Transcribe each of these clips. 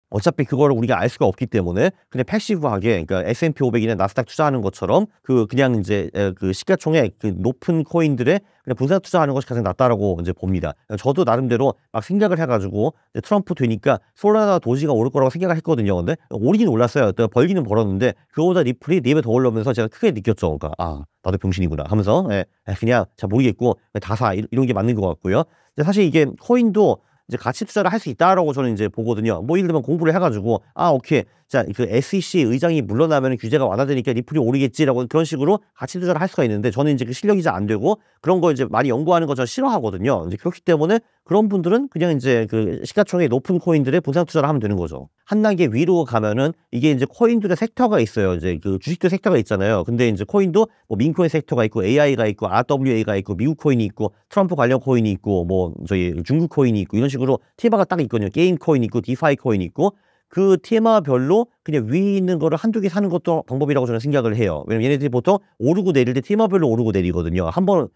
어차피 그거를 우리가 알 수가 없기 때문에 그냥 패시브하게 그러니까 S&P 500이나 나스닥 투자하는 것처럼 그냥 이제 그 시가총액 그 높은 코인들에 그냥 분산 투자하는 것이 가장 낫다라고 이제 봅니다. 저도 나름대로 막 생각을 해가지고 트럼프 되니까 솔라나 도지가 오를 거라고 생각을 했거든요. 근데 오르긴 올랐어요. 벌기는 벌었는데 그거보다 리플이 4배 더 올라오면서 제가 크게 느꼈죠. 그러니까 나도 병신이구나 하면서 그냥 잘 모르겠고 다 사 이런 게 맞는 것 같고요. 사실 이게 코인도 이제 가치 투자를 할 수 있다라고 저는 이제 보거든요. 뭐 예를 들면 공부를 해가지고 오케이 자 그 SEC 의장이 물러나면 규제가 완화되니까 리플이 오르겠지라고 그런 식으로 가치 투자를 할 수가 있는데 저는 이제 그 실력이 잘 안 되고 그런 거 이제 많이 연구하는 거 저는 싫어하거든요. 이제 그렇기 때문에 그런 분들은 그냥 이제 그 시가총액 높은 코인들에 분산 투자를 하면 되는 거죠. 한 단계 위로 가면은 이게 이제 코인들의 섹터가 있어요. 이제 그 주식도 섹터가 있잖아요. 근데 이제 코인도 뭐 민코인 섹터가 있고 AI가 있고 RWA가 있고 미국 코인이 있고 트럼프 관련 코인이 있고 뭐 저희 중국 코인이 있고 이런 식으로 테마가 딱 있거든요. 게임 코인 있고 디파이 코인 있고 그 테마별로 그냥 위에 있는 거를 한두 개 사는 것도 방법이라고 저는 생각을 해요. 왜냐면 얘네들이 보통 오르고 내릴 때 테마별로 오르고 내리거든요. 한 번은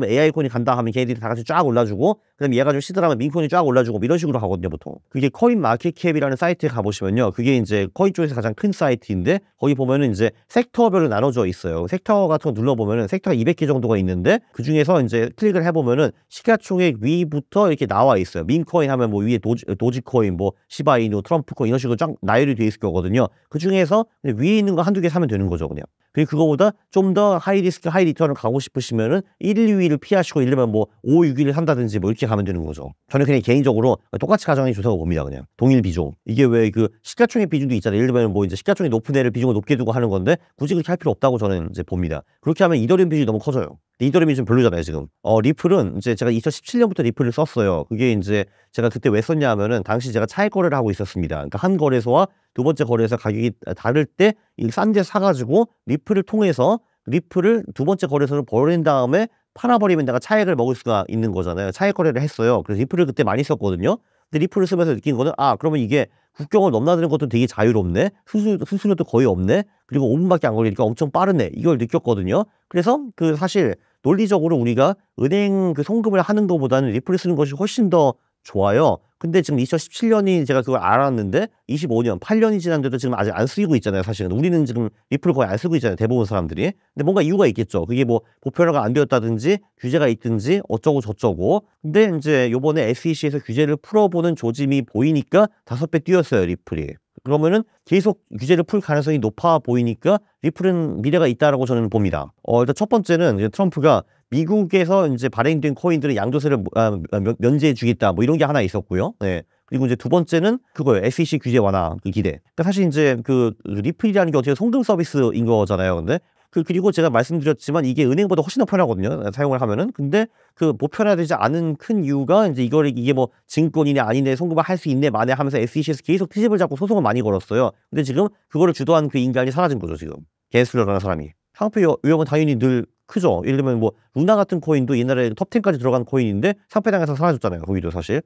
AI 코인이 간다 하면 걔네들이 다 같이 쫙 올라주고 그다음에 얘가 좀 시들하면 민코인이 쫙 올라주고 이런 식으로 하거든요, 보통. 그게 코인 마켓캡이라는 사이트에 가보시면요. 그게 이제 코인 쪽에서 가장 큰 사이트인데 거기 보면은 이제 섹터별로 나눠져 있어요. 섹터 같은 거 눌러보면은 섹터가 200개 정도가 있는데 그 중에서 이제 클릭을 해보면은 시가총액 위부터 이렇게 나와 있어요. 민코인 하면 뭐 위에 도지코인, 뭐 시바이누, 트럼프 코인 이런 식으로 쫙 나열이 돼 있을 거거든요. 그 중에서 위에 있는 거 한두 개 사면 되는 거죠, 그냥. 그리고 그거보다 좀 더 하이 리스크, 하이 리턴을 가고 싶으시면은 1, 2위를 피하시고 예를 들면 뭐 5, 6위를 산다든지 뭐 이렇게 가면 되는 거죠. 저는 그냥 개인적으로 똑같이 가져가는 게 좋다고 봅니다, 그냥. 동일 비중. 이게 왜 그 시가총액 비중도 있잖아요. 예를 들면 뭐 이제 시가총액 높은 애를 비중을 높게 두고 하는 건데 굳이 그렇게 할 필요 없다고 저는 이제 봅니다. 그렇게 하면 이더리움 비중이 너무 커져요. 이더리움이 좀 별로잖아요, 지금. 리플은 이제 제가 2017년부터 리플을 썼어요. 그게 이제 제가 그때 왜 썼냐 하면은 당시 제가 차익 거래를 하고 있었습니다. 그러니까 한 거래소와 두 번째 거래소 가격이 다를 때 이 싼 데 사가지고 리플을 통해서 리플을 두 번째 거래소를 버린 다음에 팔아버리면 내가 차익을 먹을 수가 있는 거잖아요. 차익 거래를 했어요. 그래서 리플을 그때 많이 썼거든요. 근데 리플을 쓰면서 느낀 거는 그러면 이게 국경을 넘나드는 것도 되게 자유롭네. 수수료도 거의 없네. 그리고 5분밖에 안 걸리니까 엄청 빠르네. 이걸 느꼈거든요. 그래서 그 사실 논리적으로 우리가 은행 그 송금을 하는 것보다는 리플을 쓰는 것이 훨씬 더 좋아요. 근데 지금 2017년이 제가 그걸 알았는데 25년, 8년이 지났는데도 지금 아직 안 쓰이고 있잖아요, 사실은. 우리는 지금 리플을 거의 안 쓰고 있잖아요, 대부분 사람들이. 근데 뭔가 이유가 있겠죠. 그게 뭐 보편화가 안 되었다든지 규제가 있든지 어쩌고 저쩌고. 근데 이제 요번에 SEC에서 규제를 풀어보는 조짐이 보이니까 5배 뛰었어요, 리플이. 그러면은 계속 규제를 풀 가능성이 높아 보이니까 리플은 미래가 있다라고 저는 봅니다. 일단 첫 번째는 이제 트럼프가 미국에서 이제 발행된 코인들은 양도세를 면제해 주겠다 뭐 이런 게 하나 있었고요. 네. 그리고 이제 두 번째는 그거예요. SEC 규제 완화 그 기대. 그러니까 사실 이제 그 리플이라는 게 어떻게 송금 서비스인 거잖아요. 근데 그리고 제가 말씀드렸지만 이게 은행보다 훨씬 더 편하거든요. 사용을 하면은. 근데 그 보편화되지 않은 큰 이유가 이제 이게 뭐 증권이네 아니네 송금을 할 수 있네 마네 하면서 SEC에서 계속 트집을 잡고 소송을 많이 걸었어요. 근데 지금 그거를 주도한 그 인간이 사라진 거죠, 지금. 게슬러라는 사람이. 상표 위험은 당연히 늘 크죠. 예를 들면 뭐 루나 같은 코인도 옛날에 톱10까지 들어간 코인인데 상폐당해서 사라졌잖아요. 거기도 사실.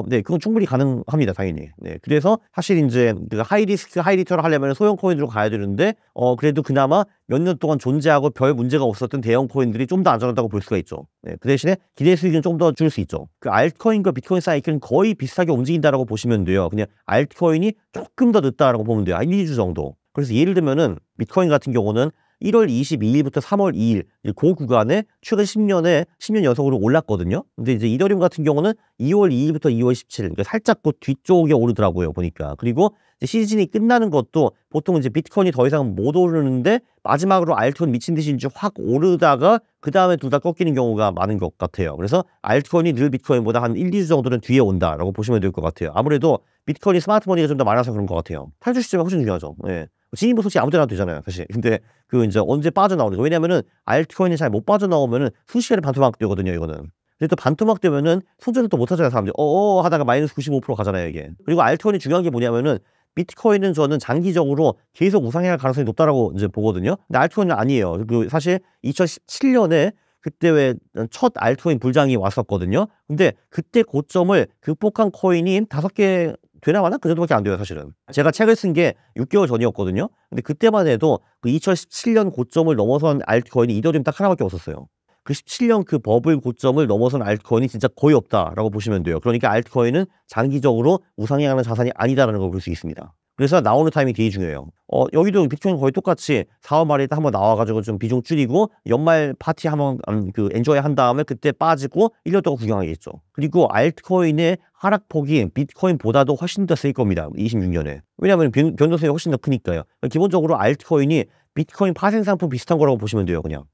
네, 그건 충분히 가능합니다, 당연히. 네, 그래서 사실 이제 그 하이 리스크, 하이 리턴을 하려면 소형 코인으로 가야 되는데 그래도 그나마 몇 년 동안 존재하고 별 문제가 없었던 대형 코인들이 좀 더 안전하다고 볼 수가 있죠. 네, 그 대신에 기대 수익은 좀 더 줄 수 있죠. 그 알트코인과 비트코인 사이클은 거의 비슷하게 움직인다라고 보시면 돼요. 그냥 알트코인이 조금 더 늦다라고 보면 돼요. 한 1~2주 정도. 그래서 예를 들면은 비트코인 같은 경우는 1월 22일부터 3월 2일 그 구간에 최근 10년 연속으로 올랐거든요. 근데 이제 이더리움 같은 경우는 2월 2일부터 2월 17일 그러니까 살짝 그 뒤쪽에 오르더라고요, 보니까. 그리고 이제 시즌이 끝나는 것도 보통 이제 비트코인이 더 이상 못 오르는데 마지막으로 알트코인 미친 듯이 이제 확 오르다가 그 다음에 둘 다 꺾이는 경우가 많은 것 같아요. 그래서 알트코인이 늘 비트코인보다 한 1~2주 정도는 뒤에 온다라고 보시면 될 것 같아요. 아무래도 비트코인이 스마트머니가 좀 더 많아서 그런 것 같아요. 탈출 시점이 훨씬 중요하죠. 네. 진입은 솔직히 아무 데나 되잖아요, 사실. 근데 그 이제 언제 빠져나오는가. 왜냐면은 알트코인이 잘 못 빠져나오면은 순식간에 반토막 되거든요, 이거는. 근데 또 반토막 되면은 손절을 또 못 하잖아요, 사람들이. 하다가 마이너스 95% 가잖아요, 이게. 그리고 알트코인이 중요한 게 뭐냐면은 비트코인은 저는 장기적으로 계속 우상향할 가능성이 높다라고 이제 보거든요. 근데 알트코인은 아니에요. 그 사실 2017년에 그때 왜 첫 알트코인 불장이 왔었거든요. 근데 그때 고점을 극복한 코인이 5개 되나 마나? 그 정도밖에 안 돼요, 사실은. 제가 책을 쓴 게 6개월 전이었거든요. 근데 그때만 해도 그 2017년 고점을 넘어선 알트코인이 이더리움 딱 하나밖에 없었어요. 그 17년 그 버블 고점을 넘어선 알트코인이 진짜 거의 없다라고 보시면 돼요. 그러니까 알트코인은 장기적으로 우상향하는 자산이 아니다라는 걸 볼 수 있습니다. 그래서 나오는 타이밍이 되게 중요해요. 여기도 비트코인 거의 똑같이 4월 말에 한번 나와가지고 좀 비중 줄이고 연말 파티 한번 그 엔조이 한 다음에 그때 빠지고 1년 동안 구경하겠죠. 그리고 알트코인의 하락폭이 비트코인보다도 훨씬 더 세일 겁니다. 26년에. 왜냐하면 변동성이 훨씬 더 크니까요. 기본적으로 알트코인이 비트코인 파생 상품 비슷한 거라고 보시면 돼요, 그냥.